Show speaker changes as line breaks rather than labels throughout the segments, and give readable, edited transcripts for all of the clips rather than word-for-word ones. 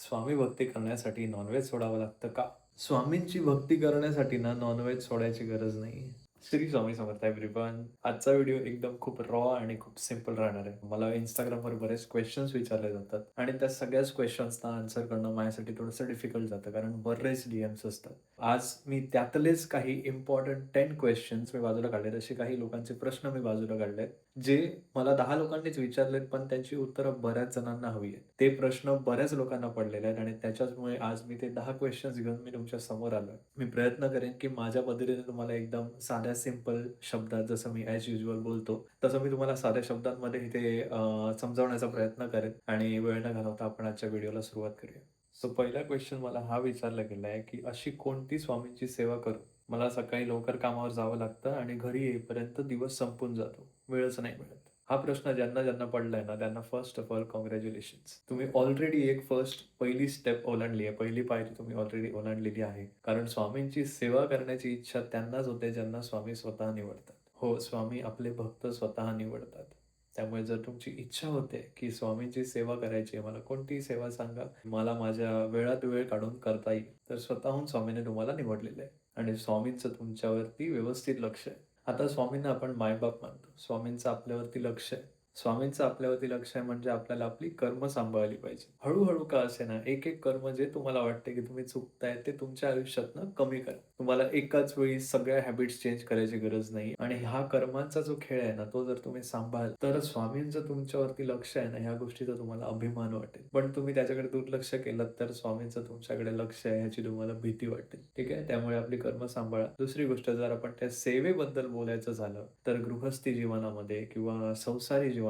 स्वामी भक्ती करण्यासाठी नॉनव्हेज सोडावं लागतं का? स्वामींची भक्ती करण्यासाठी ना नॉनव्हेज सोडायची गरज नाहीये. श्री स्वामी समर्थ एव्हरीवन. आजचा व्हिडिओ एकदम खूप रॉ आणि खूप सिंपल राहणार आहे. मला Instagramवर बरेच क्वेशन्स विचारले जातात आणि त्या सगळ्याच क्वेशन्सना आन्सर करणं माझ्यासाठी थोडंसं डिफिकल्ट जातं कारण बरेच DMs असतात. आज मी त्यातलेच काही इम्पोर्टंट 10 क्वेशन्स मी बाजूला काढलेत. असे काही लोकांचे प्रश्न मी बाजूला काढलेत, जे मला 10 लोकांनीच विचारलेत, पण त्यांची उत्तरं बऱ्याच जणांना हवी आहेत. ते प्रश्न बऱ्याच लोकांना पडलेले आहेत आणि त्याच्याचमुळे आज मी ते 10 क्वेशन्स घेऊन मी तुमच्या समोर आलोय. मी प्रयत्न करेन, की माझ्या पद्धतीने तुम्हाला एकदम साध्या सिंपल शब्दात जसं मी ॲज युजुअल बोलतो, तसं मी तुम्हाला साध्या शब्दांमध्ये इथे समजावण्याचा प्रयत्न करेन आणि वेळ न घालवता आपण आजच्या व्हिडिओला सुरुवात करूया. सो पहिला क्वेशन मला हा विचारला गेला आहे, की अशी कोणती स्वामींची सेवा करू? मला सकाळी लवकर कामावर जावं लागतं आणि घरी येईपर्यंत दिवस संपून जातो. वेळच नाही मिळत. हा प्रश्न ज्यांना पडलाय ना, त्यांना फर्स्ट ऑफ ऑल काँग्रॅच्युलेशन्स. तुम्ही ऑलरेडी एक पहिली स्टेप ओलांडली आहे. पहिली पायरी तुम्ही ऑलरेडी ओलांडलेली आहे. कारण स्वामींची सेवा करण्याची इच्छा त्यांनाच होते, ज्यांना स्वामी स्वतः निवडतात. हो, स्वामी आपले भक्त स्वतः निवडतात. त्यामुळे जर तुमची इच्छा होते, की स्वामींची सेवा करायची आहे, मला कोणतीही सेवा सांगा, मला माझ्या वेळात वेळ काढून करता येईल. तर स्वतःहून स्वामीने तुम्हाला निवडलेलं आहे आणि स्वामींचं तुमच्यावरती व्यवस्थित लक्ष आहे. आता स्वामींना आपण मायबाप मानतो. स्वामींचं आपल्यावरती लक्ष आहे. स्वामींचं आपल्यावरती लक्ष आहे म्हणजे आपल्याला आपली कर्म सांभाळली पाहिजे. हळू-हळू का असेना, एक-एक कर्म जे तुम्हाला वाटते, की तुम्ही चुकताय ते तुमच्या आयुष्यातनं कमी करा. तुम्हाला एकाच वेळी सगळ्या हॅबिट्स चेंज करायची गरज नाही आणि हा कर्मांचा जो खेळ आहे ना, तो जर तुम्ही सांभाळला, तर स्वामींचं तुमच्यावरती लक्ष आहे ना, ह्या गोष्टीचा तुम्हाला अभिमान वाटेल. पण तुम्ही त्याच्याकडे दुर्लक्ष केलंत, तर स्वामींचं तुमच्याकडे लक्ष आहे ह्याची तुम्हाला भीती वाटेल. ठीक आहे? त्यामुळे आपली कर्म सांभाळा. दुसरी गोष्ट, जर आपण त्या सेवेबद्दल बोलायचं झालं, तर गृहस्थी जीवनामध्ये किंवा संसारी जीवनामध्ये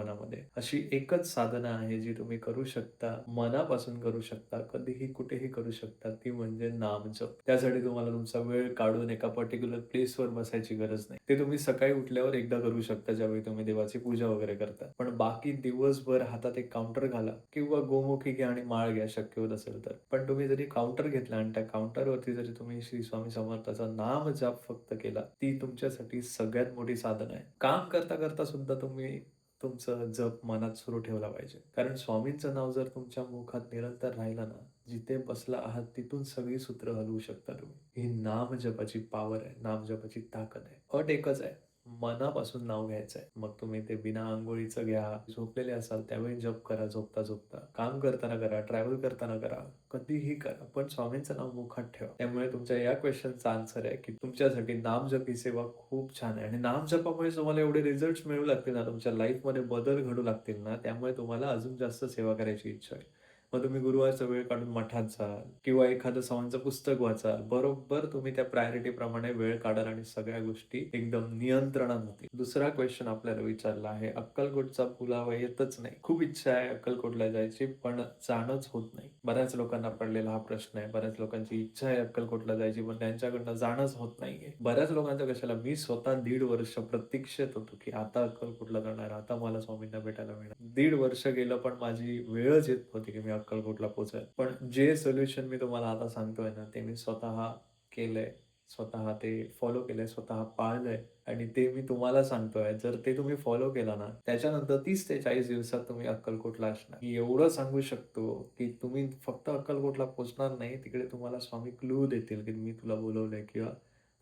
अशी एकच साधना आहे जी तुम्ही करू शकता, मनापासून करू शकता, कधीही कुठेही करू शकता, ती म्हणजे नामजप. त्यासाठी तुम्हाला तुमचा वेळ काढून एका पर्टिक्युलर प्लेसवर बसायची गरज नाही. ते तुम्ही सकाळी उठल्यावर एकदा करू शकता, ज्यावेळी तुम्ही देवाची पूजा वगैरे करता. पण बाकी दिवसभर हातात एक काउंटर घाला किंवा गोमुखी घ्या आणि माळ घ्या शक्य होत असेल तर. पण तुम्ही जरी काउंटर घेतला आणि त्या काउंटरवरती जरी तुम्ही श्री स्वामी समर्थाचा नाम जप फक्त केला, ती तुमच्यासाठी सगळ्यात मोठी साधना आहे. काम करता करता सुद्धा तुम्ही तुमचं जप मनात सुरू ठेवला पाहिजे. कारण स्वामींचं नाव जर तुमच्या मुखात निरंतर राहिलं ना, जिथे बसला आहात तिथून सगळी सूत्र हलवू शकता तुम्ही. ही नामजपाची पॉवर आहे, नामजपाची ताकद आहे. अट एकच आहे, मनापासून नाव घ्यायचं आहे. मग तुम्ही ते बिना अंघोळीचं घ्या, झोपलेले असाल त्यावेळी जप करा झोपता-झोपता, काम करताना करा, ट्रॅव्हल करताना करा, कधीही करा. पण स्वामींचं नाव मुखात ठेवा. त्यामुळे तुमच्या या क्वेशनचा आन्सर आहे, की तुमच्यासाठी नामजप ही सेवा खूप छान आहे आणि नामजपामुळे तुम्हाला एवढे रिझल्ट्स मिळू लागतील ना, तुमच्या लाईफमध्ये बदल घडू लागतील ना, त्यामुळे तुम्हाला अजून जास्त सेवा करायची इच्छा होईल. मग तुम्ही गुरुवारचा वेळ काढून मठात जाल किंवा एखादं स्वामींचं पुस्तक वाचाल. बरोबर तुम्ही त्या प्रायोरिटीप्रमाणे वेळ काढाल आणि सगळ्या गोष्टी एकदम नियंत्रणात होतील. दुसरा क्वेशन आपल्याला विचारला आहे, अक्कलकोटचा पुरावा येतच नाही. खूप इच्छा आहे अक्कलकोटला जायची, पण जाणंच होत नाही. बऱ्याच लोकांना पडलेला हा प्रश्न आहे. बऱ्याच लोकांची इच्छा आहे अक्कलकोटला जायची, पण त्यांच्याकडनं जाणंच होत नाहीये. बऱ्याच लोकांचं कशाला, मी स्वतः 1.5 वर्ष प्रतीक्षेत होतो, की आता अक्कलकोटला जाणार, आता मला स्वामींना भेटायला मिळणार. 1.5 वर्ष गेलं, पण माझी वेळच येत नव्हती, की मी अक्कलकोटला पोहोचायला. पण जे सोल्युशन मी तुम्हाला आता सांगतोय ना, ते मी स्वतः केलंय. स्वतः ते फॉलो केलंय, स्वतः पाळलंय आणि ते मी तुम्हाला सांगतोय. जर ते तुम्ही फॉलो केलं ना, त्याच्यानंतर 30 ते 40 दिवसात तुम्ही अक्कलकोटला असणार. मी एवढं सांगू शकतो, की तुम्ही फक्त अक्कलकोटला पोहोचणार नाही, तिकडे तुम्हाला स्वामी क्लू देतील, की मी तुला बोलवलंय किंवा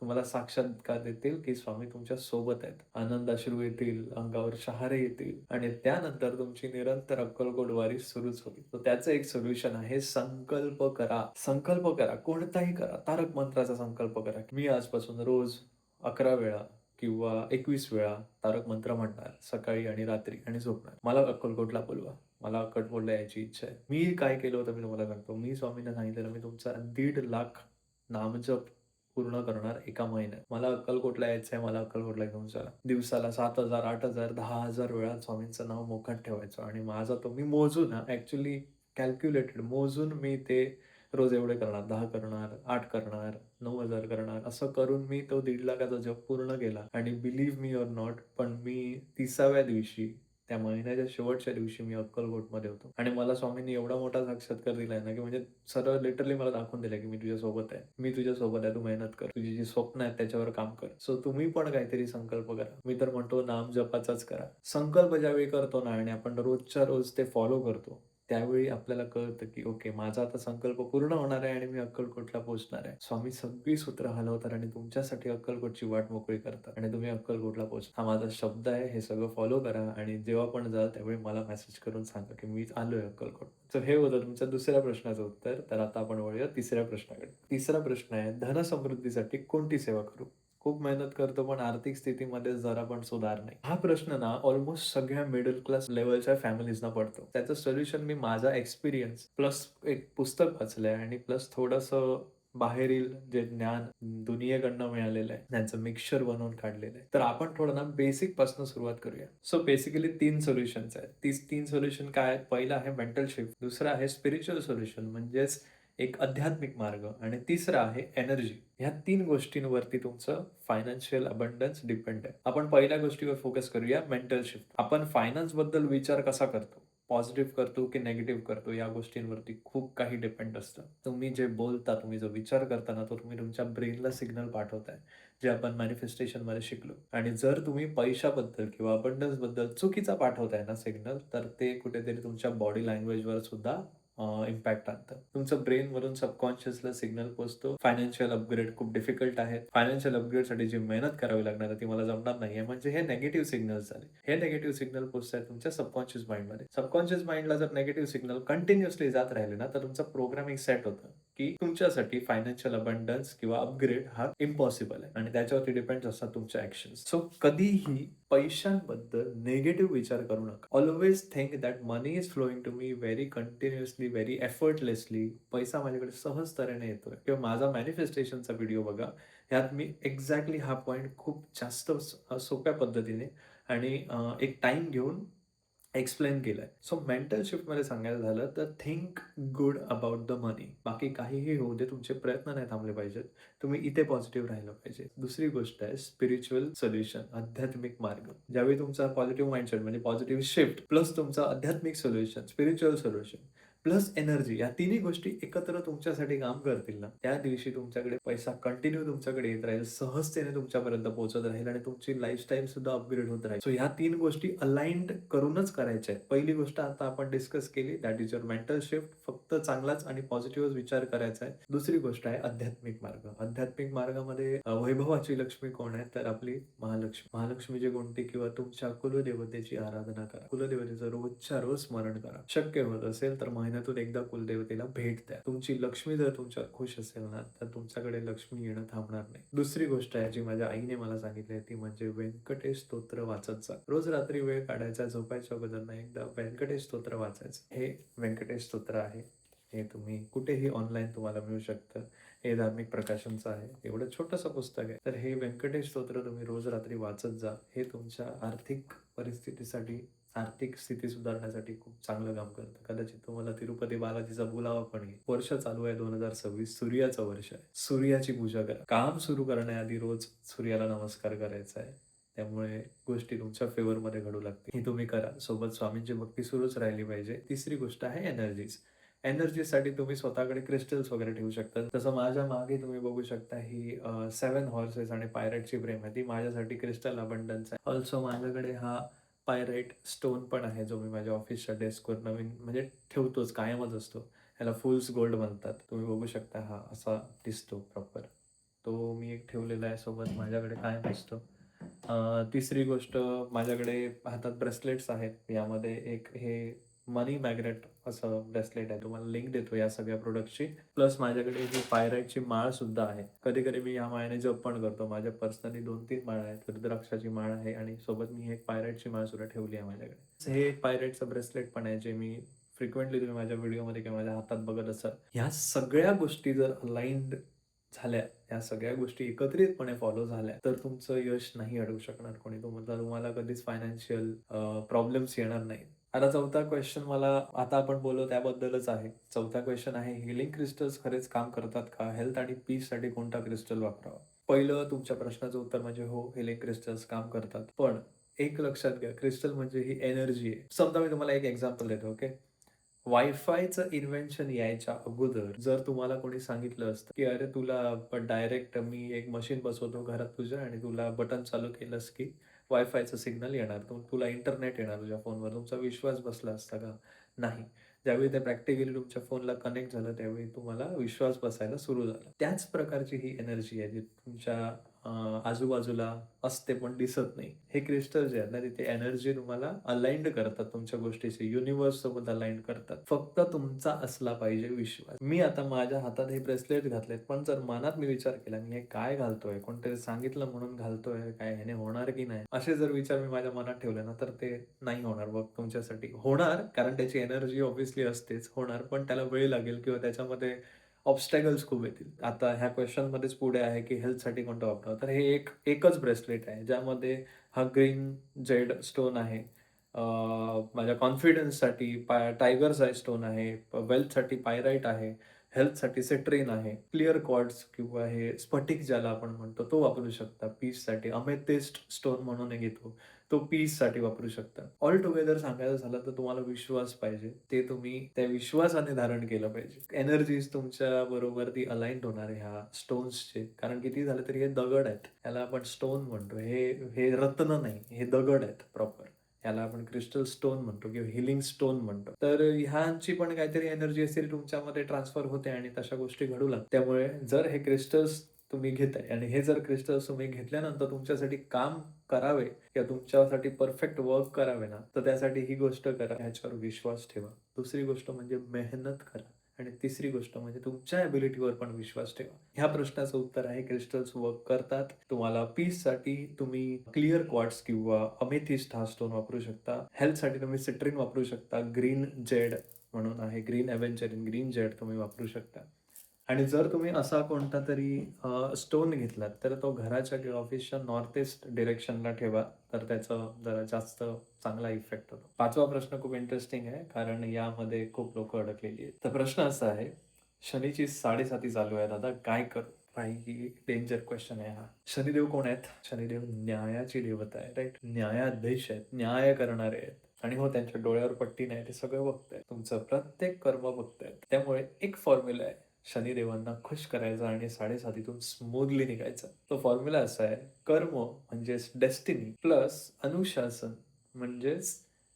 तुम्हाला साक्षात्कार देतील, की स्वामी तुमच्या सोबत आहेत. आनंद अश्रू येतील, अंगावर शहारे येतील आणि त्यानंतर तुमची निरंतर अक्कलकोट वारी सुरूच होईल. तर त्याचं एक सोल्युशन आहे, संकल्प करा. संकल्प करा, कोणताही करा. तारक मंत्राचा संकल्प करा. मी आजपासून रोज 11 वेळा किंवा 21 वेळा तारक मंत्र म्हणणार सकाळी आणि रात्री आणि झोपणार. मला अक्कलकोटला बोलवा. मला अक्कलकोटला यायची इच्छा आहे. मी काय केलं होतं मी तुम्हाला सांगतो. मी स्वामींना सांगितलेलं, मी तुमचा 1.5 लाख नामजप पूर्ण करणार एका महिन्यात. मला अक्कलकोटला यायचंय, मला अक्कलकोटला घेऊन चला. दिवसाला 7,000, 8,000, 10,000 वेळा स्वामींचं नाव मुखात ठेवायचं आणि माझा तो मी मोजून ॲक्चुअली कॅल्क्युलेटेड मोजून मी ते रोज एवढे करणार, 10 करणार, 8 करणार, 9,000 करणार, असं करून मी तो 1.5 लाखाचा जप पूर्ण केला आणि बिलीव्ह मी ओर नॉट, पण मी 30व्या दिवशी, त्या महिन्याच्या शेवटच्या दिवशी मी अक्कलकोटमध्ये होतो आणि मला स्वामींनी एवढा मोठा साक्षात्कार दिलाय ना, की म्हणजे सरळ लिटरली मला दाखवून दिलंय, की मी तुझ्या सोबत आहे. मी तुझ्या सोबत आहे. तू मेहनत कर. तुझी जी स्वप्न आहेत त्याच्यावर काम कर. सो तुम्ही पण काहीतरी संकल्प करा. मी तर म्हणतो नाम जपाचाच करा. संकल्प ज्यावेळी करतो ना आणि आपण रोजच्या रोज ते फॉलो करतो, त्यावेळी आपल्याला कळतं की ओके, माझा आता संकल्प पूर्ण होणार आहे आणि मी अक्कलकोटला पोहोचणार आहे. स्वामी सगळी सूत्र हलवतात आणि तुमच्यासाठी अक्कलकोटची वाट मोकळी करतात आणि तुम्ही अक्कलकोटला पोहोचता. हा माझा शब्द आहे, हे सगळं फॉलो करा आणि जेव्हा पण जाल त्यावेळी मला मेसेज करून सांगा की मी आलोय अक्कलकोट. तर हे होतं तुमच्या दुसऱ्या प्रश्नाचं उत्तर. तर आता आपण वळूया तिसऱ्या प्रश्नाकडे. तिसरा प्रश्न आहे, धनसमृद्धीसाठी कोणती सेवा करू? खूप मेहनत करतो पण आर्थिक स्थितीमध्ये जरा पण सुधार नाही. हा प्रश्न ना ऑलमोस्ट सगळ्या मिडल क्लास लेव्हलच्या फॅमिलीजना पडतो. त्याचं सोल्युशन मी माझा एक्सपिरियन्स प्लस एक पुस्तक वाचलंय आणि प्लस थोडंसं बाहेरील जे ज्ञान दुनियेकडनं मिळालेलं आहे त्यांचं मिक्सचर बनवून काढलेलं आहे. तर आपण थोडं ना बेसिक पासून सुरुवात करूया. सो बेसिकली 3 सोल्युशन्स आहेत. 3 सोल्युशन काय आहेत? पहिलं आहे मेंटल शिफ्ट, दुसरं आहे स्पिरिच्युअल सोल्युशन म्हणजेच एक आध्यात्मिक मार्ग आणि तिसरा आहे एनर्जी. ह्या 3 गोष्टींवरती तुमचं फायनान्शियल अबंडन्स डिपेंड आहे. आपण पहिल्या गोष्टीवर फोकस करूया, मेंटल शिफ्ट. आपण फायनान्स बद्दल विचार कसा करतो? पॉझिटिव्ह करतो की निगेटिव्ह करतो या गोष्टींवरती खूप काही डिपेंड असतं. तुम्ही जे बोलता, तुम्ही जो विचार करता ना, तो तुम्ही तुमच्या ब्रेनला सिग्नल पाठवताय. जे आपण मॅनिफेस्टेशनमध्ये शिकलो. आणि जर तुम्ही पैशाबद्दल किंवा अबंडन्स बद्दल चुकीचा पाठवताय ना सिग्नल, तर ते कुठेतरी तुमच्या बॉडी लँग्वेजवर सुद्धा इम्पॅक्ट आणतं. तुमचं ब्रेनवरून सबकॉन्शियसला सिग्नल पोहोचतो. फायनान्शियल अपग्रेड खूप डिफिकल्ट आहे. फायनान्शियल अपग्रेडसाठी जी मेहनत करावी लागणार आहे ती मला जमणार नाहीये. म्हणजे हे निगेटिव्ह सिग्नल्स झाले. हे निगेटिव्ह सिग्नल पोहोचतायत तुमच्या सबकॉन्शियस माइंडमध्ये. सबकॉन्शियस माइंडला जर निगेटिव्ह सिग्नल कंटिन्युअसली जात राहिले ना, तर तुमचं प्रोग्रामिंग सेट होतं, की तुमच्यासाठी फायनान्शियल अबंडन्स किंवा अपग्रेड हा इम्पॉसिबल आहे आणि त्याच्यावरती डिपेंड असतात तुमच्या ॲक्शन्स. सो कधीही पैशांबद्दल निगेटिव्ह विचार करू नका. Always think that money is flowing to me very continuously, very effortlessly. पैसा माझ्याकडे सहज तऱ्हेने येतोय. किंवा माझा मॅनिफेस्टेशनचा व्हिडिओ बघा. ह्यात मी एक्झॅक्टली हा पॉइंट खूप जास्त सोप्या पद्धतीने आणि एक टाईम घेऊन एक्सप्लेन केलंय. सो मेंटल शिफ्टमध्ये सांगायचं झालं तर थिंक गुड अबाउट द मनी. बाकी काहीही होऊ दे, तुमचे प्रयत्न नाही थांबले पाहिजेत. तुम्ही इथे पॉझिटिव्ह राहिलं पाहिजे. दुसरी गोष्ट आहे स्पिरिच्युअल सोल्युशन, आध्यात्मिक मार्ग. ज्यावेळी तुमचा पॉझिटिव्ह माइंडसेट म्हणजे पॉझिटिव्ह शिफ्ट प्लस तुमचं आध्यात्मिक solution, spiritual solution plus energy, या तिन्ही गोष्टी एकत्र तुमच्यासाठी काम करतील ना, त्या दिवशी तुमच्याकडे पैसा कंटिन्यू तुमच्याकडे येत राहील, सहजतेने तुमच्यापर्यंत पोहोचत राहील आणि तुमची लाईफस्टाईल सुद्धा अपग्रेड होत राहील. सो ह्या 3 गोष्टी अलाइन्ड करूनच करायच्या आहेत. पहिली गोष्ट आता आपण डिस्कस केली, that is your mental shift. फक्त चांगलाच आणि पॉझिटिव्हच विचार करायचा आहे. दुसरी गोष्ट आहे आध्यात्मिक मार्ग. आध्यात्मिक मार्गामध्ये वैभवाची लक्ष्मी कोण आहे? तर आपली महालक्ष्मी. महालक्ष्मीची कोणती किंवा तुमच्या कुलदेवतेची आराधना करा. कुलदेवतेचं रोजच्या रोज स्मरण करा. शक्य होत असेल तर महिन्यातून एकदा कुलदेवतेला भेट द्या. तुमची लक्ष्मी जर तुमच्यावर खुश असेल ना, तर तुमच्याकडे लक्ष्मी येणं थांबणार नाही. दुसरी गोष्ट आहे जी माझ्या आईने मला सांगितली ती म्हणजे व्यंकटेश स्तोत्र वाचत जा. रोज रात्री वेळ काढायचा, झोपायच्या अगोदर ना एकदा व्यंकटेश स्तोत्र वाचायचं. हे व्यंकटेश स्तोत्र आहे. हे तुम्ही कुठेही ऑनलाईन तुम्हाला मिळू शकतं. हे धार्मिक प्रकाशनचं आहे. एवढं छोटंसं पुस्तक आहे. तर हे व्यंकटेश स्तोत्र तुम्ही रोज रात्री वाचत जा. हे तुमच्या आर्थिक परिस्थितीसाठी, आर्थिक स्थिती सुधारण्यासाठी खूप चांगलं काम करतं. कदाचित तुम्हाला तिरुपती बालाजीचा बोलावा पण येईल. वर्ष चालू आहे 2026, सूर्याचं वर्ष आहे. सूर्याची पूजा करा. काम सुरू करण्याआधी रोज सूर्याला नमस्कार करायचा आहे. त्यामुळे गोष्टी तुमच्या फेवरमध्ये घडू लागतील. हे तुम्ही करा. सोबत स्वामींची भक्ती सुरूच राहिली पाहिजे. तिसरी गोष्ट आहे एनर्जीज. एनर्जीसाठी तुम्ही स्वतःकडे क्रिस्टल्स वगैरे ठेवू शकता. तसं माझ्या मागे तुम्ही बघू शकता ही 7 हॉर्सेस आणि पायरेटची फ्रेम आहे. ती माझ्यासाठी क्रिस्टल अबंडन्स आहे. ऑल्सो माझ्याकडे हा पायराइट स्टोन पण आहे, जो मी माझ्या ऑफिसच्या डेस्कवर नवीन म्हणजे ठेवतोच, कायमच असतो. ह्याला फुल्स गोल्ड म्हणतात. तुम्ही बघू शकता हा असा दिसतो प्रॉपर. तो मी एक ठेवलेला आहे सोबत, माझ्याकडे कायम असतो. तिसरी गोष्ट, माझ्याकडे हातात ब्रेसलेट्स आहेत. यामध्ये एक हे मनी मॅग्नेट असं ब्रेसलेट आहे. तुम्हाला लिंक देतो या सगळ्या प्रोडक्टची. प्लस माझ्याकडे ही पायराइटची माळ सुद्धा आहे. कधी-कधी मी या माळेने जप पण करतो. माझ्या पर्सनली 2-3 माळा आहेत. रुद्राक्षाची माळ आहे आणि सोबत मी एक पायराइटची माळ सुद्धा ठेवली आहे माझ्याकडे. हे एक पायराइटचं ब्रेसलेट पण आहे, जे मी फ्रिक्वेंटली तुम्ही माझ्या व्हिडिओमध्ये किंवा माझ्या हातात बघत असाल. ह्या सगळ्या गोष्टी जर अलाइन्ड झाल्या, या सगळ्या गोष्टी एकत्रितपणे फॉलो झाल्या, तर तुमचं यश नाही अडवू शकणार कोणी. तुम्हाला कधीच फायनान्शियल प्रॉब्लेम्स येणार नाहीत. आता चौथा क्वेश्चन मला, आता आपण बोललो त्याबद्दलच आहे. चौथा क्वेश्चन आहे, हीलिंग क्रिस्टल्स खरेच काम करतात का? हेल्थ आणि पीससाठी कोणता क्रिस्टल वापरावा? पहिलं तुमच्या प्रश्नाचं उत्तर म्हणजे हो, हीलिंग क्रिस्टल्स काम करतात. पण एक लक्षात घ्या, क्रिस्टल म्हणजे ही एनर्जी आहे. समजा मी तुम्हाला एक एक्झाम्पल देतो, ओके. वायफायचं इन्व्हेन्शन यायच्या अगोदर जर तुम्हाला कोणी सांगितलं असतं, की अरे तुला डायरेक्ट मी एक मशीन बसवतो घरात तुझ्या आणि तुला बटन चालू केलंस की वायफायचं सिग्नल येणार, तुला इंटरनेट येणार तुझ्या फोनवर, तुमचा विश्वास बसला असता का? नाही. ज्यावेळी ते प्रॅक्टिकली तुमच्या फोनला कनेक्ट झालं, त्यावेळी तुम्हाला विश्वास बसायला सुरू झाला. त्याच प्रकारची ही एनर्जी आहे जी तुमच्या आजूबाजूला असते पण दिसत नाही. हे क्रिस्टल जे आहेत ना, तिथे एनर्जी तुम्हाला अलाइन्ड करतात तुमच्या गोष्टीशी, युनिव्हर्स सोबत अलाइन्ड करतात. फक्त तुमचा असला पाहिजे विश्वास. मी आता माझ्या हातात हे ब्रेसलेट घातलेत, पण जर मनात मी विचार केला, मी हे काय घालतोय? कोणतरी सांगितलं म्हणून घालतोय? काय ह्याने होणार की नाही? असे जर विचार मी माझ्या मनात ठेवले ना, तर ते नाही होणार बघ तुमच्यासाठी. होणार, कारण त्याची एनर्जी ऑब्व्हियसली असतेच, होणार, पण त्याला वेळ लागेल किंवा त्याच्यामध्ये ऑब्स्टॅकल्स खूप येतील. आता ह्या क्वेश्चनमध्येच पुढे आहे, की हेल्थसाठी कोणतं वापरावं? तर हे एकच ब्रेसलेट आहे, ज्यामध्ये हा ग्रीन जेड स्टोन आहे. माझ्या कॉन्फिडन्ससाठी टायगर्स आय स्टोन आहे, वेल्थसाठी पायराइट आहे, हेल्थसाठी सिट्रिन आहे, क्लिअर क्वार्ट्ज किंवा हे स्फटिक ज्याला आपण म्हणतो तो वापरू शकता. पीससाठी अमेथिस्ट स्टोन म्हणून एक येतो, तो पीससाठी वापरू शकता. ऑल टुगेदर सांगायचं झालं तर तुम्हाला विश्वास पाहिजे. ते तुम्ही त्या विश्वासाने धारण केलं पाहिजे. एनर्जीज तुमच्या बरोबर ती अलाइन्ड होणार आहे ह्या स्टोन्सचे. कारण किती झालं तरी हे दगड आहेत. ह्याला आपण स्टोन म्हणतो. हे हे रत्न नाही, हे दगड आहेत प्रॉपर. याला आपण क्रिस्टल स्टोन म्हणतो किंवा हिलिंग स्टोन म्हणतो. तर ह्यांची पण काहीतरी एनर्जी असेल तुमच्यामध्ये ट्रान्सफर होते आणि तशा गोष्टी घडू लागतात. त्यामुळे जर हे क्रिस्टल्स तुम्ही घेताय आणि हे जर क्रिस्टल्स तुम्ही घेतल्यानंतर तुमच्यासाठी काम करावे किंवा तुमच्यासाठी परफेक्ट वर्क करावे ना, तर त्यासाठी ही गोष्ट करा, ह्याच्यावर विश्वास ठेवा. दुसरी गोष्ट म्हणजे मेहनत करा आणि तिसरी गोष्ट म्हणजे तुमच्या एबिलिटीवर पण विश्वास ठेवा. ह्या प्रश्नाचं उत्तर आहे क्रिस्टल्स वर्क करतात. तुम्हाला पीससाठी तुम्ही क्लिअर क्वार्ट्ज किंवा अमेथिस्ट हा स्टोन वापरू शकता. हेल्थसाठी तुम्ही सिट्रिन वापरू शकता. ग्रीन जेड म्हणून आहे, ग्रीन एव्हेंजरिन, ग्रीन जेड तुम्ही वापरू शकता. आणि जर तुम्ही असा कोणता तरी स्टोन घेतलात, तर तो घराच्या किंवा ऑफिसच्या नॉर्थ ईस्ट डिरेक्शनला ठेवा. तर त्याचा जरा जास्त चांगला इफेक्ट होतो. 5वा प्रश्न खूप इंटरेस्टिंग आहे, कारण यामध्ये खूप लोकं अडकलेली आहेत. तर प्रश्न असा आहे, शनीची 7.5 चालू आहेत, आता काय करू? काही डेंजर क्वेश्चन आहे हा. शनिदेव कोण आहेत? शनिदेव न्यायाची देवता आहे, राईट? न्यायाधीश आहेत, न्याय करणारे आहेत. आणि हो, त्यांच्या डोळ्यावर पट्टी नाही, ते सगळं बघतायत. तुमचं प्रत्येक कर्म बघतायत. त्यामुळे एक फॉर्म्युला आहे शनिदेवांना खुश करायचा आणि 7.5 स्मूथली निघायचा. तो फॉर्म्युला असा आहे, कर्म म्हणजेच डेस्टिनी प्लस अनुशासन म्हणजेच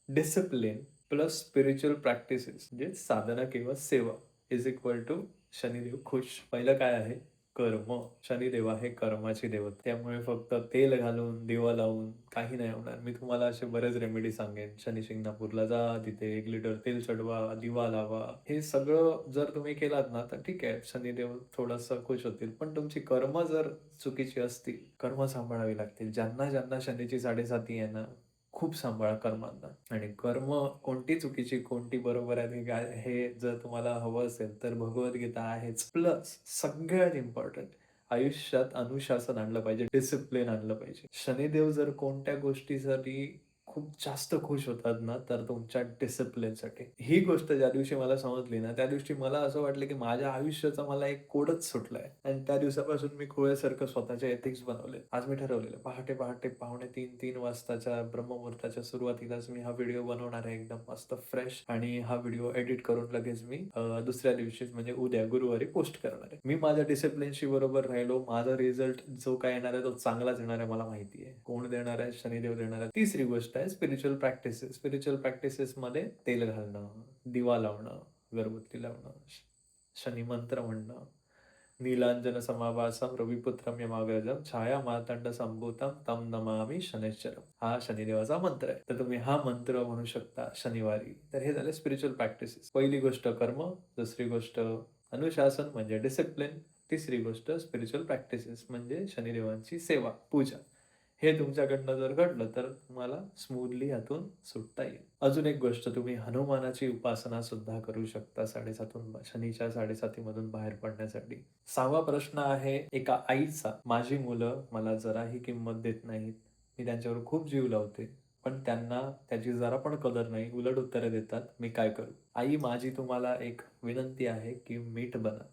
डिसिप्लिन प्लस स्पिरिच्युअल प्रॅक्टिसेस म्हणजे साधना किंवा सेवा इज इक्वल टू शनिदेव खुश. पहिलं काय आहे? कर्म. शनिदेव आहे कर्माची देवता. त्यामुळे फक्त तेल घालून, दिवा लावून काही नाही होणार. मी तुम्हाला असे बरेच रेमेडी सांगेन. शनी शिंगणापूरला जा, तिथे 1 लिटर तेल चढवा, दिवा लावा. हे सगळं जर तुम्ही केलात ना, तर ठीक आहे, शनिदेव थोडंसं खुश होतील. पण तुमची कर्म जर चुकीची असतील, कर्म सांभाळावी लागतील. ज्यांना ज्यांना शनीची 7.5 आहे ना, खूप सांभाळा कर्मांना. आणि कर्म कोणती चुकीची, कोणती बरोबर आहे, हे जर तुम्हाला हवं असेल, तर भगवद्गीता आहेच. प्लस सगळ्यात इम्पॉर्टंट, आयुष्यात अनुशासन आणलं पाहिजे, डिसिप्लिन आणलं पाहिजे. शनिदेव जर कोणत्या गोष्टीसाठी खूप जास्त खुश होतात ना, तर तुमच्या डिसिप्लिनसाठी. ही गोष्ट ज्या दिवशी मला समजली ना, त्या दिवशी मला असं वाटलं, की माझ्या आयुष्याचा मला एक कोडच सुटलाय. आणि त्या दिवसापासून मी खुळ्यासारखं स्वतःचे एथिक्स बनवले. आज मी ठरवलेलं, पहाटे 2:45 वाजताच्या ब्रह्ममुहूर्ताच्या सुरुवातीलाच मी हा व्हिडिओ बनवणार आहे, एकदम मस्त फ्रेश. आणि हा व्हिडिओ एडिट करून लगेच मी दुसऱ्या दिवशीच म्हणजे उद्या गुरुवारी पोस्ट करणार आहे. मी माझ्या डिसिप्लिनशी बरोबर राहिलो. माझा रिझल्ट जो काय येणार आहे तो चांगलाच येणार आहे, मला माहिती आहे. कोण देणार आहे? शनिदेव देणार आहे. तिसरी गोष्ट आहे स्पिरिच्युअल प्रॅक्टिसेस. स्पिरिच्युअल प्रॅक्टिसेसमध्ये तेल घालणं, दिवा लावणं, अगरबत्ती लावणं, शनी मंत्र म्हणणं, नीलांजन समाभासम रविपुत्रम यमाग्रजम छाया मार्तंड संभूतम तम नमामि शनैश्चरम. हा शनिदेवाचा मंत्र आहे. तर तुम्ही हा मंत्र म्हणू शकता शनिवारी. तर हे झाले स्पिरिच्युअल प्रॅक्टिसेस. पहिली गोष्ट कर्म, दुसरी गोष्ट अनुशासन म्हणजे डिसिप्लिन, तिसरी गोष्ट स्पिरिच्युअल प्रॅक्टिसेस म्हणजे शनिदेवांची सेवा, पूजा. हे तुमच्याकडनं जर घडलं तर तुम्हाला स्मूथली यातून सुटता येईल. अजून एक गोष्ट, तुम्ही हनुमानाची उपासना सुद्धा करू शकता शनीच्या 7.5 मधून बाहेर पडण्यासाठी. 6वा प्रश्न आहे एका आईचा. माझी मुलं मला जराही किंमत देत नाहीत. मी त्यांच्यावर खूप जीव लावते, पण त्यांना त्याची जरा पण कदर नाही, उलट उत्तरे देतात. मी काय करू? आई, माझी तुम्हाला एक विनंती आहे की मीठ बना.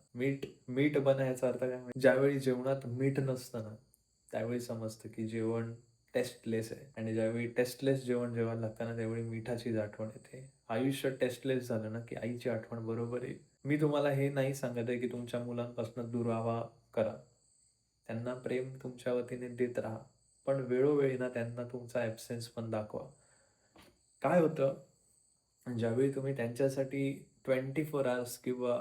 मीठ बना याचा अर्थ काय? ज्यावेळी जेवणात मीठ नसतं ना, त्यावेळी समजतं की जेवण टेस्टलेस आहे. आणि ज्यावेळी टेस्टलेस जेवण जेवायला लागतं ना, त्यावेळी मिठाचीच आठवण येते. आयुष्य टेस्टलेस झालं ना, की आईची आठवण बरोबर येईल. मी तुम्हाला हे नाही सांगत आहे की तुमच्या मुलांपासून दुरावा करा. त्यांना प्रेम तुमच्या वतीने देत राहा. पण वेळोवेळी ना त्यांना तुमचा ॲब्सेन्स पण दाखवा. काय होतं, ज्यावेळी तुम्ही त्यांच्यासाठी 24 आवर्स किंवा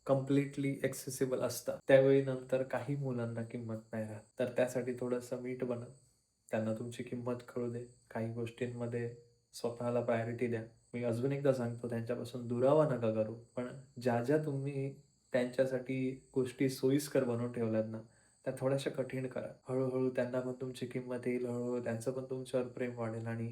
कम्प्लिटली ॲक्सेसिबल असता, त्यावेळी नंतर काही मुलांना किंमत नाही राहत. तर त्यासाठी थोडंसं मीठ बना. त्यांना तुमची किंमत कळू दे. काही गोष्टींमध्ये स्वतःला प्रायोरिटी द्या. मी अजून एकदा सांगतो, त्यांच्यापासून दुरावा नका करू. पण ज्या तुम्ही त्यांच्यासाठी गोष्टी सोयीस्कर बनवून ठेवल्यात ना, त्या थोड्याशा कठीण करा. हळू त्यांना पण तुमची किंमत येईल. हळू त्यांचं पण तुमच्यावर प्रेम वाढेल आणि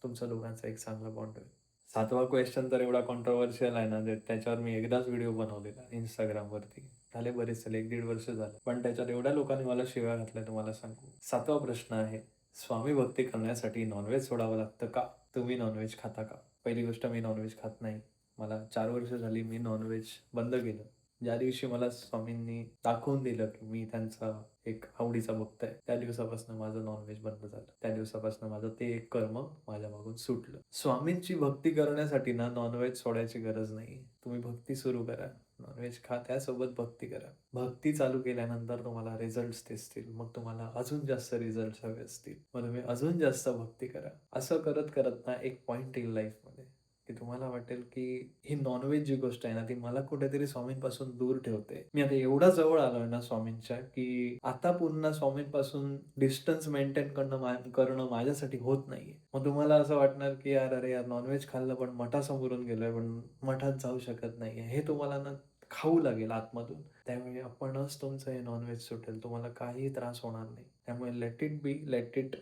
तुमच्या दोघांचा एक चांगला बॉन्ड होईल. 7वा क्वेश्चन तर एवढा कॉन्ट्रोव्हर्शियल आहे ना, त्याच्यावर मी एकदाच व्हिडिओ बनवलेला Instagramवरती. झाले बरेच झाले, 1-1.5 वर्ष झालं. पण त्याच्यात एवढ्या लोकांनी मला शिव्या घातल्या तुम्हाला सांगू. 7वा प्रश्न आहे, स्वामी भक्ती करण्यासाठी नॉन-व्हेज सोडावं लागतं का? तुम्ही नॉन-व्हेज खाता का? पहिली गोष्ट, मी नॉन-व्हेज खात नाही. मला 4 वर्ष झाली मी नॉन-व्हेज बंद केलं. ज्या दिवशी मला स्वामींनी दाखवून दिलं, की मी त्यांचा एक आवडीचा भक्त आहे, त्या दिवसापासून माझं नॉन-व्हेज बंद झालं. त्या दिवसापासून माझं ते एक कर्म माझ्या मागून सुटलं. स्वामींची भक्ती करण्यासाठी ना नॉन-व्हेज सोडायची गरज नाही. तुम्ही भक्ती सुरू करा. नॉन-व्हेज खा, त्यासोबत भक्ती करा. भक्ती चालू केल्यानंतर तुम्हाला रिझल्ट्स दिसतील. मग तुम्हाला अजून जास्त रिझल्ट्स हवे असतील. मग तुम्ही अजून जास्त भक्ती करा. असं करत ना एक पॉइंट येईल लाईफमध्ये, की तुम्हाला वाटेल, की ही नॉन-व्हेज जी गोष्ट आहे ना, ती मला कुठेतरी स्वामींपासून दूर ठेवते. मी आता एवढा जवळ आलोय ना स्वामींच्या, की आता पुन्हा स्वामींपासून डिस्टन्स मेंटेन करणं माझ्यासाठी होत नाहीये. मग तुम्हाला असं वाटणार, की यार, अरे यार, नॉन-व्हेज खाल्लं पण मठासमोरून गेलोय, पण मठात जाऊ शकत नाहीये. हे तुम्हाला ना खाऊ लागेल आतमधून. त्यामुळे आपणच तुमचं हे नॉन-व्हेज सुटेल. तुम्हाला काहीही त्रास होणार नाही. त्यामुळे let it be, let it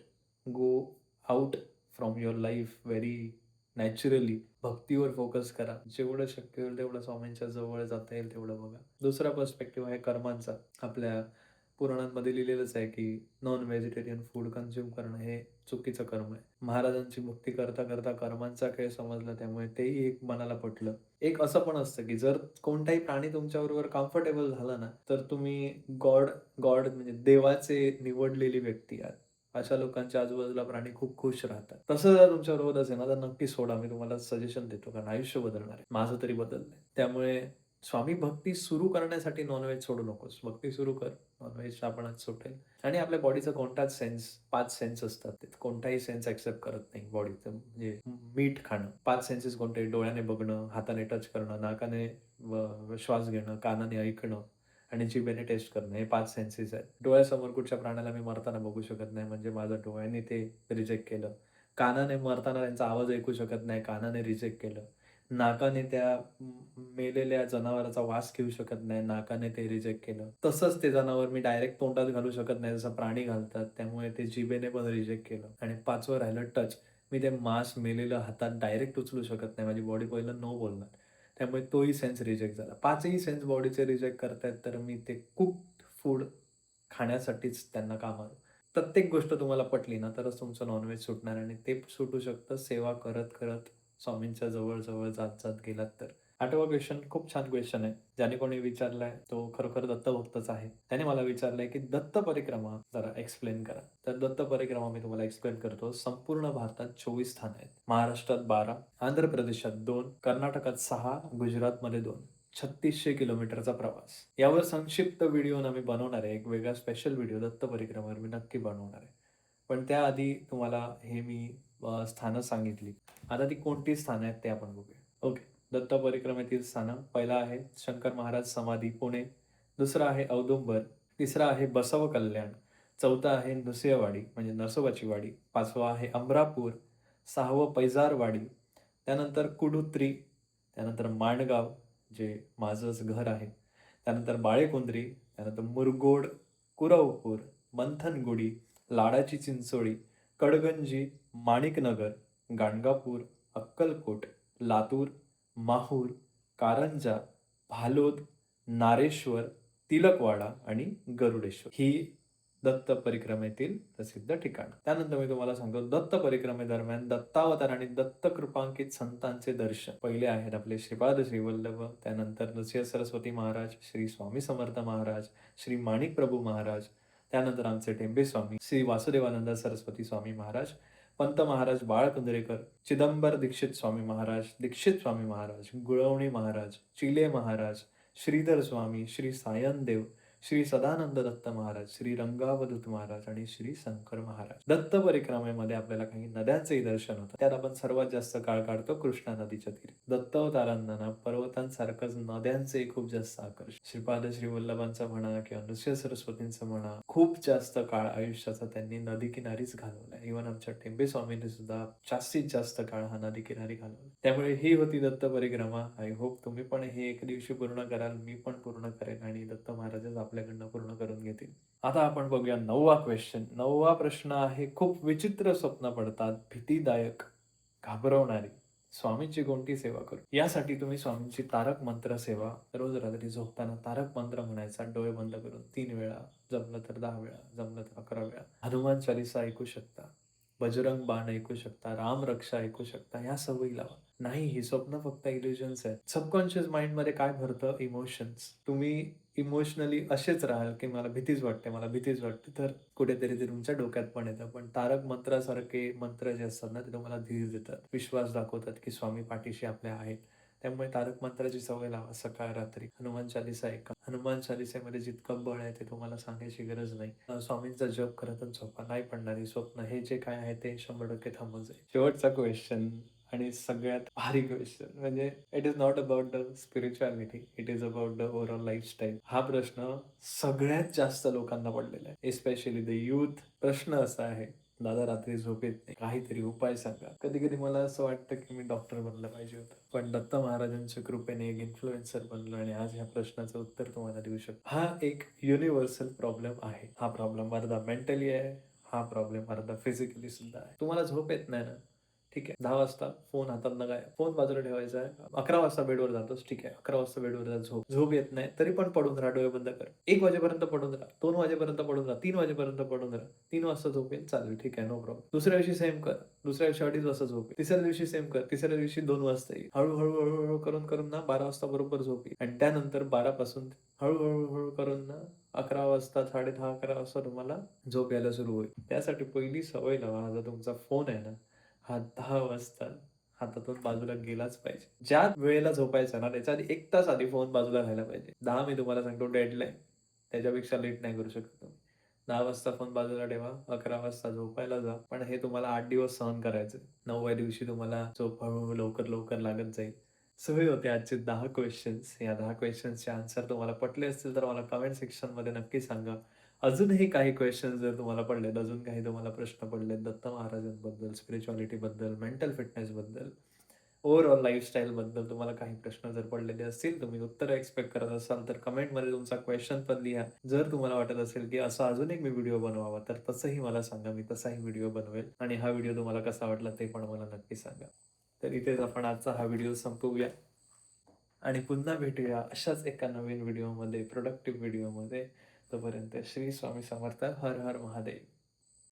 go out from your life very naturally. भक्तीवर फोकस करा. जेवढं शक्य होईल तेवढं स्वामींच्या जवळ जाता येईल तेवढं बघा. दुसरा पर्स्पेक्टिव्ह आहे कर्मांचा. आपल्या पुराणांमध्ये लिहिलेलंच आहे, की नॉन व्हेजिटेरियन फूड कन्झ्युम करणं हे चुकीचं कर्म आहे. महाराजांची भक्ती करता कर्मांचा खेळ समजला, त्यामुळे तेही एक मनाला पटलं. एक असं पण असतं, की जर कोणताही प्राणी तुमच्याबरोबर कम्फर्टेबल झाला ना, तर तुम्ही गॉड गॉड म्हणजे देवाचे निवडलेली व्यक्ती आहात. अशा लोकांच्या आजूबाजूला प्राणी खूप खुश राहतात. तसं जर तुमच्याबरोबर असेल ना, तर नक्की सोडा. मी तुम्हाला सजेशन देतो, कारण आयुष्य बदलणार आहे. माझं तरी बदललंय. त्यामुळे स्वामी भक्ती सुरू करण्यासाठी नॉन-व्हेज सोडू नकोस. भक्ती सुरू कर. नॉन-व्हेज आपणच सुटेल. आणि आपल्या बॉडीचा कोणताच सेन्स, 5 सेन्स असतात. ते कोणताही सेन्स एक्सेप्ट करत नाही बॉडीचं. म्हणजे मीठ खाणं. 5 सेन्सेस कोणते? डोळ्याने बघणं, हाताने टच करणं, नाकाने श्वास घेणं, कानाने ऐकणं आणि जिभेने टेस्ट करणं, हे 5 सेन्सेस आहेत. डोळ्यासमोर कुठच्या प्राण्याला मी मरताना बघू शकत नाही, म्हणजे माझ्या डोळ्यांनी ते रिजेक्ट केलं. कानाने मरताना त्यांचा आवाज ऐकू शकत नाही, कानाने रिजेक्ट केलं. नाकाने त्या मेलेल्या जनावराचा वास घेऊ शकत नाही, नाकाने ते रिजेक्ट केलं. तसंच ते जनावर मी डायरेक्ट तोंडात घालू शकत नाही, जसं प्राणी घालतात. त्यामुळे ते जिभेने पण रिजेक्ट केलं. आणि 5वं राहिलं टच. मी ते मांस मेलेलं हातात डायरेक्ट उचलू शकत नाही. माझी बॉडी पहिलं नो बोलणार. त्यामुळे तोही सेन्स रिजेक्ट झाला. 5ही सेन्स बॉडीचे रिजेक्ट करतायत, तर मी ते कुक्ड फूड खाण्यासाठीच त्यांना का मारू? प्रत्येक गोष्ट तुम्हाला पटली ना, तरच तुमचं नॉन सुटणार आणि ते सुटू शकतं सेवा करत स्वामींच्या जवळ जात गेलात तर. 8वा क्वेश्चन खूप छान क्वेश्चन आहे. ज्याने कोणी विचारलाय तो खरोखर दत्तभक्तच आहे. त्याने मला विचारलंय, की दत्त परिक्रमा जरा एक्सप्लेन करा. तर दत्त परिक्रमा मी तुम्हाला एक्सप्लेन करतो. संपूर्ण भारतात 24 स्थान आहेत. महाराष्ट्रात 12, आंध्र प्रदेशात 2, कर्नाटकात 6, गुजरातमध्ये 2. 3600 किलोमीटरचा प्रवास. यावर संक्षिप्त व्हिडिओ ना मी बनवणार आहे. एक वेगळा स्पेशल व्हिडिओ दत्त परिक्रमावर मी नक्की बनवणार आहे. पण त्याआधी तुम्हाला हे मी स्थानं सांगितली. आता ती कोणती स्थानं आहेत ते आपण बघूया. ओके. दत्त परिक्रमेतील स्थानं. पहिला आहे शंकर महाराज समाधी पुणे. दुसरं आहे औदुंबर. तिसरं आहे बसव कल्याण. चौथं आहे नृसिंहवाडी म्हणजे नरसोबाची वाडी. 5वं आहे अमरापूर. 6वं पैजारवाडी. त्यानंतर कुडुत्री. त्यानंतर माणगाव, जे माझंच घर आहे. त्यानंतर बाळेकुंद्री. त्यानंतर मुरगोड, कुरवपूर, मंथनगुडी, लाडाची चिंचोळी, कडगंजी, माणिकनगर, गाणगापूर, अक्कलकोट, लातूर, माहूर, कारंजा, भालोद, नारेश्वर, तिलकवाडा आणि गरुडेश्वर ही दत्त परिक्रमेतील प्रसिद्ध ठिकाण. त्यानंतर मी तुम्हाला सांगतो दत्त परिक्रमेदरम्यान दत्तावतार आणि दत्त कृपांकित संतांचे दर्शन. पहिले आहेत आपले श्रीपाद श्रीवल्लभ, त्यानंतर नृसिंह सरस्वती महाराज, श्री स्वामी समर्थ महाराज, श्री माणिक प्रभू महाराज, त्यानंतर आमचे टेंबे स्वामी, श्री वासुदेवानंद सरस्वती स्वामी महाराज, पंत महाराज बाळकुंद्रेकर, चिदंबर दीक्षित स्वामी महाराज, दीक्षित स्वामी महाराज, गुळवणी महाराज, चिले महाराज, श्रीधर स्वामी, श्री सायनदेव, श्री सदानंद दत्त महाराज, श्री रंगावधूत महाराज आणि श्री शंकर महाराज. दत्त परिक्रमेमध्ये आपल्याला काही नद्यांचेही दर्शन होतं. त्यात आपण सर्वात जास्त काळ काढतो कृष्णा नदीच्या तीरी. दत्तावतारांना ना पर्वतांसारखंच नद्यांचे खूप जास्त आकर्षण. श्रीपाद श्री वल्लभांचं म्हणा किंवा नृसिंह सरस्वतींचं म्हणा, खूप जास्त काळ आयुष्याचा त्यांनी नदी किनारीच घालवला. इव्हन आमच्या टेंबे स्वामींनी सुद्धा जास्तीत जास्त काळ हा नदी किनारी घालवला. त्यामुळे ही होती दत्त परिक्रमा. आय होप तुम्ही पण हे एक दिवशी पूर्ण कराल, मी पण पूर्ण करेन आणि दत्त महाराजच आपल्याकडनं पूर्ण करून घेतील. आता आपण बघूया 9वा क्वेश्चन. 9वा प्रश्न आहे, खूप विचित्र स्वप्न पडतात, भीतीदायक, घाबरवणारी. स्वामींची कोणती सेवा करू? यासाठी तुम्ही स्वामींची तारक मंत्र सेवा रोज रात्री झोपताना तारक मंत्र म्हणायचा डोळे बंद करून 3 वेळा, जमलं तर 10 वेळा, जमलं तर 11 वेळा. हनुमान चालीसा ऐकू शकता, बजरंग बाण ऐकू शकता, राम रक्षा ऐकू शकता. ह्या सवयी लावा. नाही, ही स्वप्न फक्त इल्युजन्स आहेत. सबकॉन्शियस माइंड मध्ये काय भरतं? इमोशन्स. तुम्ही इमोशनली असेच राहाल की मला भीतीच वाटते, मला भीतीच वाटते, तर कुठेतरी ते तुमच्या डोक्यात पण येतं. पण तारक मंत्रासारखे मंत्र जे असतात ना, ते तुम्हाला धीर देतात, विश्वास दाखवतात की स्वामी पाठीशी आपल्या आहेत. त्यामुळे तारक मंत्राची सवय लावा. सकाळ रात्री हनुमान चालीसा ऐका. हनुमान चालीसेमध्ये जितकं बळ आहे ते तुम्हाला सांगायची गरज नाही. स्वामींचा जप करतच झोपा. नाही पडणारी स्वप्न हे जे काय आहे ते 100% थांबून जाईल. शेवटचा क्वेश्चन आणि सगळ्यात भारी क्वेश्चन म्हणजे it is not about the spirituality, it is about the overall lifestyle. हा प्रश्न सगळ्यात जास्त लोकांना पडलेला आहे, एस्पेशली द यूथ. प्रश्न असा आहे, दादा रात्री झोप येत नाही, काहीतरी उपाय सांगा. कधी कधी मला असं वाटतं की मी डॉक्टर बनलं पाहिजे होतं, पण दत्त महाराजांच्या कृपेने एक इन्फ्लुएन्सर बनलो आणि आज ह्या प्रश्नाचं उत्तर तुम्हाला देऊ शकतो. हा एक युनिव्हर्सल प्रॉब्लेम आहे. हा प्रॉब्लेम अर्धा मेंटली आहे, हा प्रॉब्लेम अर्धा फिजिकली सुद्धा आहे. तुम्हाला झोप येत नाही ना, ठीक आहे, 10 वाजता फोन हातात नका, फोन बाजूला ठेवायचा आहे. 11 वाजता बेडवर जातोस, ठीक आहे, 11 वाजता बेडवर जा, झोप येत नाही तरी पण पडून राहा, डोळे बंद कर. 1 वाजेपर्यंत पडून राहा, 2 वाजेपर्यंत पडून राहा, 3 वाजेपर्यंत पडून राहा. 3 वाजता झोप येईल, चालेल, ठीक आहे, नो प्रॉब्लेम. दुसऱ्या दिवशी सेम कर, दुसऱ्या दिवशी 2:30 वाजता झोप येईल. तिसऱ्या दिवशी सेम कर, तिसऱ्या दिवशी 2 वाजता येईल. हळूहळू हळूहळू करून करून ना 12 वाजता बरोबर झोप येईल आणि त्यानंतर 12 पासून हळूहळू हळू करून ना 11 वाजता, 10:30, 11 वाजता तुम्हाला झोप यायला सुरू होईल. त्यासाठी पहिली सवय लावा, हा जो तुमचा फोन आहे ना, हा 10 वाजता हातातून बाजूला गेलाच पाहिजे. ज्या वेळेला झोपायचं ना त्याच्या आधी 1 तास आधी फोन बाजूला राहायला पाहिजे. 10 मी तुम्हाला सांगतो डेडलाईन, त्याच्यापेक्षा लेट नाही करू शकत तुम्ही. 10 वाजता फोन बाजूला ठेवा, 11 वाजता झोपायला जा. पण हे तुम्हाला 8 दिवस सहन करायचंय. 9व्या दिवशी तुम्हाला झोप हळूहळू लवकर लवकर लागत जाईल. सो हे होते आजचे 10 क्वेश्चन्स. या 10 क्वेश्चन्सचे आन्सर तुम्हाला पटले असतील तर मला कमेंट सेक्शनमध्ये नक्की सांगा. अजूनही काही क्वेश्चन्स जर तुम्हाला पडलेत, अजून काही तुम्हाला प्रश्न पडलेत दत्त महाराजांबद्दल, स्पिरिच्युअलिटीबद्दल, मेंटल फिटनेसबद्दल, ओव्हरऑल लाईफस्टाईलबद्दल तुम्हाला काही प्रश्न जर पडलेले असतील, तुम्ही उत्तरं एक्सपेक्ट करत असाल तर कमेंटमध्ये तुमचा क्वेश्चन पण लिहा. जर तुम्हाला वाटत असेल की असा अजून एक मी व्हिडिओ बनवावा तर तसंही मला सांगा, मी तसाही व्हिडिओ बनवेल आणि हा व्हिडिओ तुम्हाला कसा वाटला ते पण मला नक्की सांगा. तर इथेच आपण आजचा हा व्हिडिओ संपवूया आणि पुन्हा भेटूया अशाच एका नवीन व्हिडिओमध्ये, प्रोडक्टिव्ह व्हिडिओमध्ये. तोपर्यंत श्री स्वामी समर्थ. हर हर महादेव.